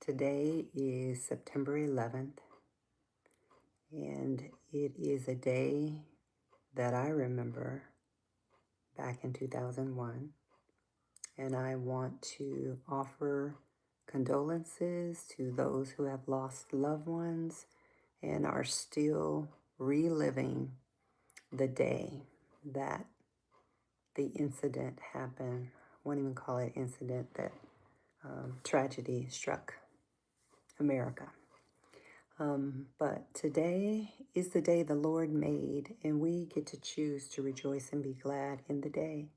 Today is September 11th, and it is a day that I remember back in 2001. And I want to offer condolences to those who have lost loved ones and are still reliving the day that the incident happened. I won't even call it incident, that tragedy struck America. But today is the day the Lord made, and we get to choose to rejoice and be glad in the day.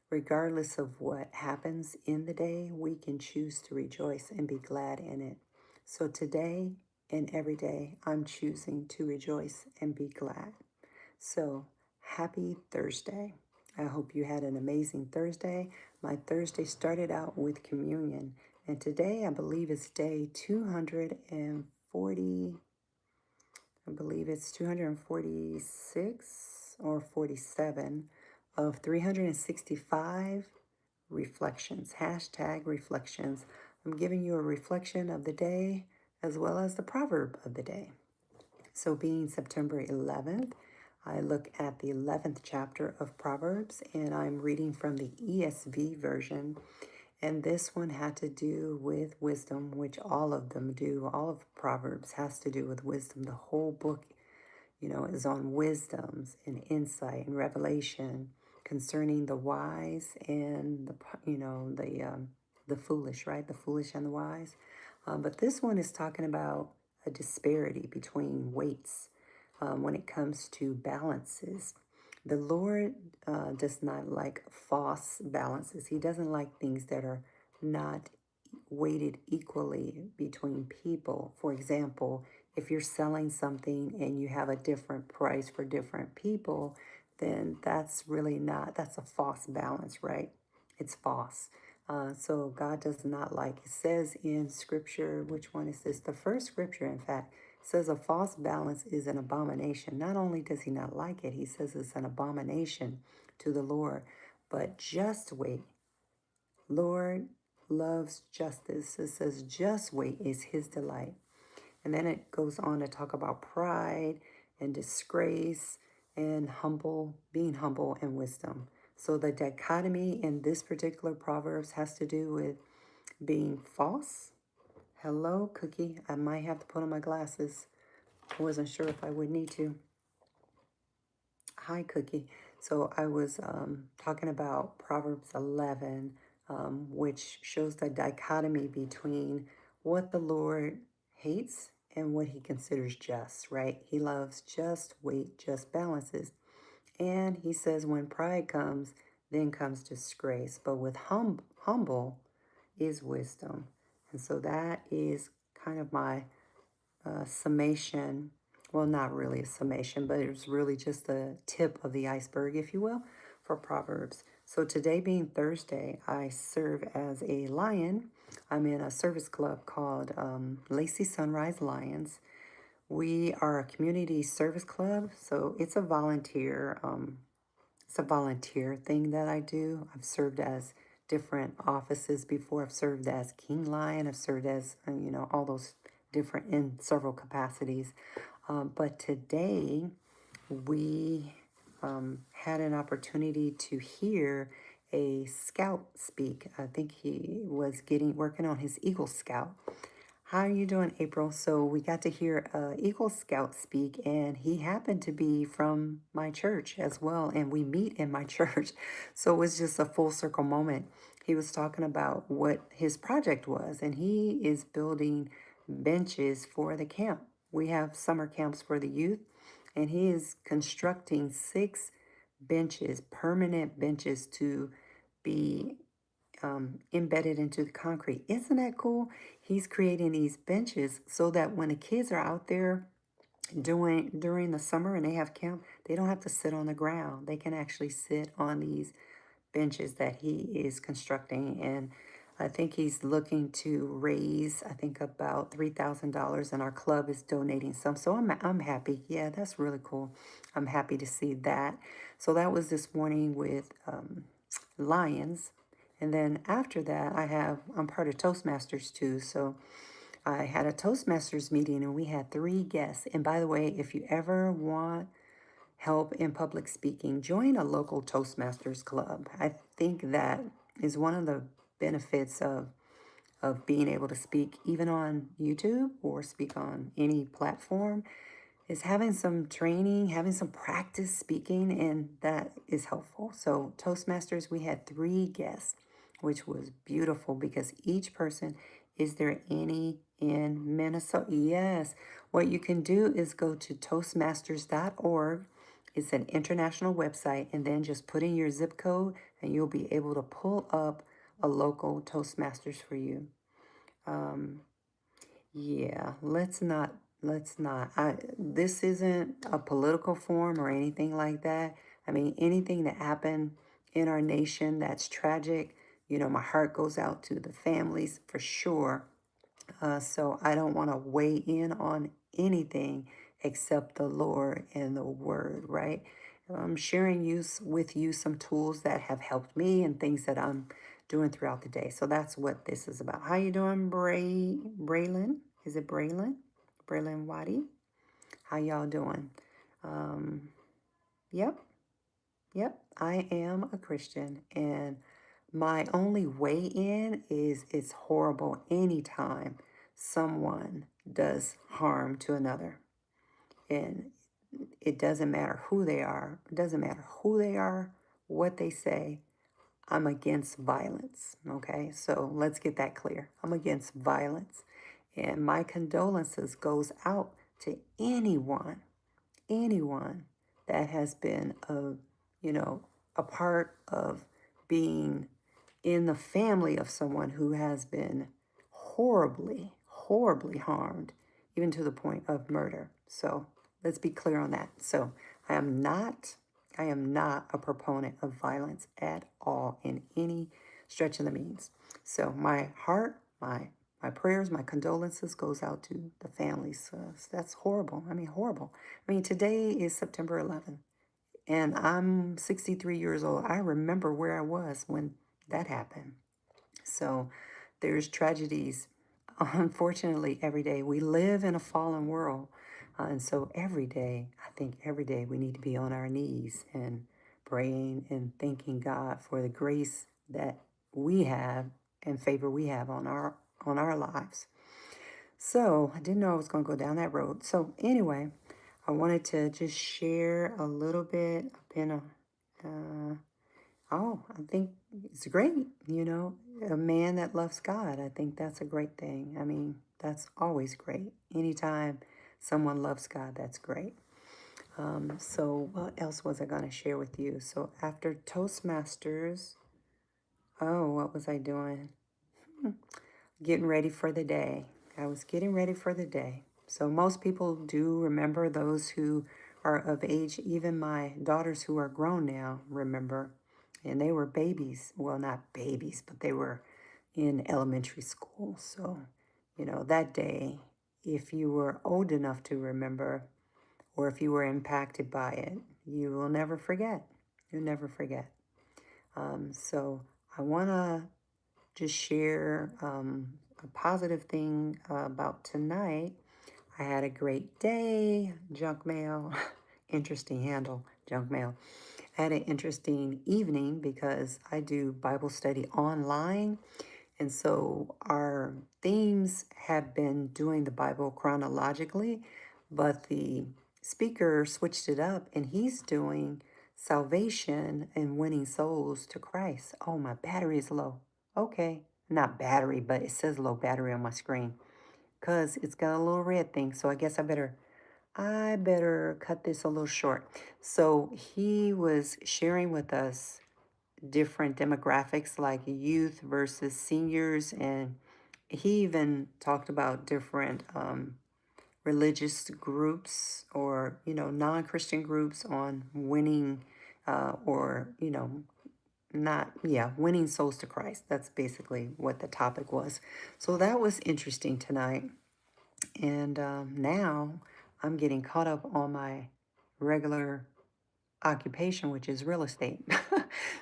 Regardless of what happens in the day, we can choose to rejoice and be glad in it. So today and every day, I'm choosing to rejoice and be glad. So happy Thursday. I hope you had an amazing Thursday. My Thursday started out with communion, and today I believe it's day 240. I believe it's 246 or 47 of 365 reflections. Hashtag reflections. I'm giving you a reflection of the day as well as the proverb of the day. So, being September 11th, I look at the 11th chapter of Proverbs, and I'm reading from the ESV version. And this one had to do with wisdom, which all of them do. All of Proverbs has to do with wisdom. The whole book, is on wisdoms and insight and revelation concerning the wise and the foolish, right? The foolish and the wise. But this one is talking about a disparity between weights when it comes to balances. The Lord does not like false balances. He doesn't like things that are not weighted equally between people. For example, if you're selling something and you have a different price for different people, then that's really not, that's a false balance, right? It's false. So God does not like, it says in scripture, which one is this? The first scripture, in fact, says a false balance is an abomination. Not only does he not like it, he says it's an abomination to the Lord, but just weight. Lord loves justice. It says just weight is his delight. And then it goes on to talk about pride and disgrace and being humble and wisdom. So the dichotomy in this particular Proverbs has to do with being false. Hello, Cookie. I might have to put on my glasses. I wasn't sure if I would need to. Hi, Cookie. So I was talking about Proverbs 11, which shows the dichotomy between what the Lord hates and what he considers just, right? He loves just weight, just balances. And he says when pride comes, then comes disgrace. But with humble is wisdom. And so that is kind of my summation. Well, not really a summation, but it was really just the tip of the iceberg, if you will, for Proverbs. So today being Thursday, I serve as a lion. I'm in a service club called Lacey Sunrise Lions. We are a community service club, so it's a volunteer thing that I do. I've served as different offices before. I've served as King Lion. I've served as, all those different in several capacities. But today we had an opportunity to hear a scout speak. I think he was working on his Eagle Scout. How are you doing, April? So we got to hear Eagle Scout speak, and he happened to be from my church as well, and we meet in my church. So it was just a full circle moment. He was talking about what his project was, and he is building benches for the camp. We have summer camps for the youth, and he is constructing 6 benches, permanent benches to be embedded into the concrete. Isn't that cool? He's creating these benches so that when the kids are out there during the summer and they have camp, they don't have to sit on the ground. They can actually sit on these benches that he is constructing. And I think he's looking to raise, I think, about $3,000, and our club is donating some. So I'm happy. Yeah, that's really cool. I'm happy to see that. So that was this morning with Lions. And then after that, I'm part of Toastmasters too. So I had a Toastmasters meeting and we had 3 guests. And by the way, if you ever want help in public speaking, join a local Toastmasters club. I think that is one of the benefits of being able to speak even on YouTube or speak on any platform is having some training, having some practice speaking, and that is helpful. So, Toastmasters, we had 3 guests, which was beautiful because each person, is there any in Minnesota? Yes. What you can do is go to toastmasters.org. It's an international website, and then just put in your zip code, and you'll be able to pull up a local Toastmasters for you. Um, yeah, let's not. This isn't a political forum or anything like that. I mean, anything that happened in our nation that's tragic, my heart goes out to the families for sure. So I don't want to weigh in on anything except the Lord and the Word, right? I'm sharing with you some tools that have helped me and things that I'm doing throughout the day. So that's what this is about. How you doing, Braylon? Is it Braylon? Braylon Waddy? How y'all doing? Um, yep, yep. I am a Christian, and my only way in is it's horrible anytime someone does harm to another. And it doesn't matter who they are, it doesn't matter who they are, what they say. I'm against violence. Okay, so let's get that clear. I'm against violence. And my condolences goes out to anyone that has been a part of being in the family of someone who has been horribly harmed, even to the point of murder. So let's be clear on that. So I am not, I am not a proponent of violence at all in any stretch of the means. So my heart, my prayers, my condolences goes out to the families. So that's horrible. I mean, horrible. I mean, today is September 11th, and I'm 63 years old. I remember where I was when that happened. So there's tragedies, unfortunately, every day. We live in a fallen world. And so every day, I think every day we need to be on our knees and praying and thanking God for the grace that we have and favor we have on our lives. So I didn't know I was going to go down that road. So anyway, I wanted to just share a little bit. I've been Oh, I think it's great. A man that loves God. I think that's a great thing. I mean, that's always great. Anytime someone loves God, that's great. So what else was I going to share with you? So after Toastmasters, what was I doing? Getting ready for the day. I was getting ready for the day. So most people do remember, those who are of age, even my daughters who are grown now remember. And they were babies. Well, not babies, but they were in elementary school. So, that day, if you were old enough to remember, or if you were impacted by it, you will never forget. You'll never forget. So I want to just share a positive thing about tonight. I had a great day, junk mail. Interesting handle, junk mail. I had an interesting evening because I do Bible study online. And so our themes have been doing the Bible chronologically, but the speaker switched it up and he's doing salvation and winning souls to Christ. Oh, my battery is low. Okay, not battery, but it says low battery on my screen because it's got a little red thing. So I guess I better cut this a little short. So he was sharing with us different demographics like youth versus seniors, and he even talked about different religious groups or non-Christian groups on winning or not yeah winning souls to Christ. That's basically what the topic was. So that was interesting tonight. And now I'm getting caught up on my regular occupation, which is real estate.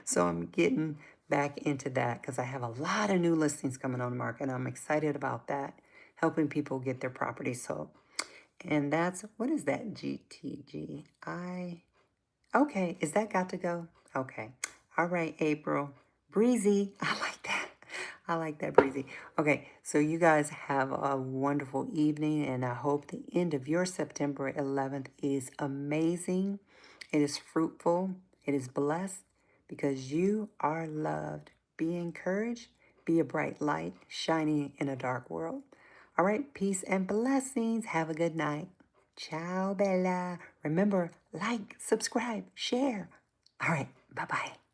So I'm getting back into that because I have a lot of new listings coming on the market, and I'm excited about that. helping people get their property sold. And that's, what is that? GTGI. Okay, is that got to go? Okay. All right, April. Breezy. I like that. I like that, Breezy. Okay, so you guys have a wonderful evening, and I hope the end of your September 11th is amazing. It is fruitful. It is blessed because you are loved. Be encouraged. Be a bright light shining in a dark world. All right, peace and blessings. Have a good night. Ciao, Bella. Remember, like, subscribe, share. All right, bye-bye.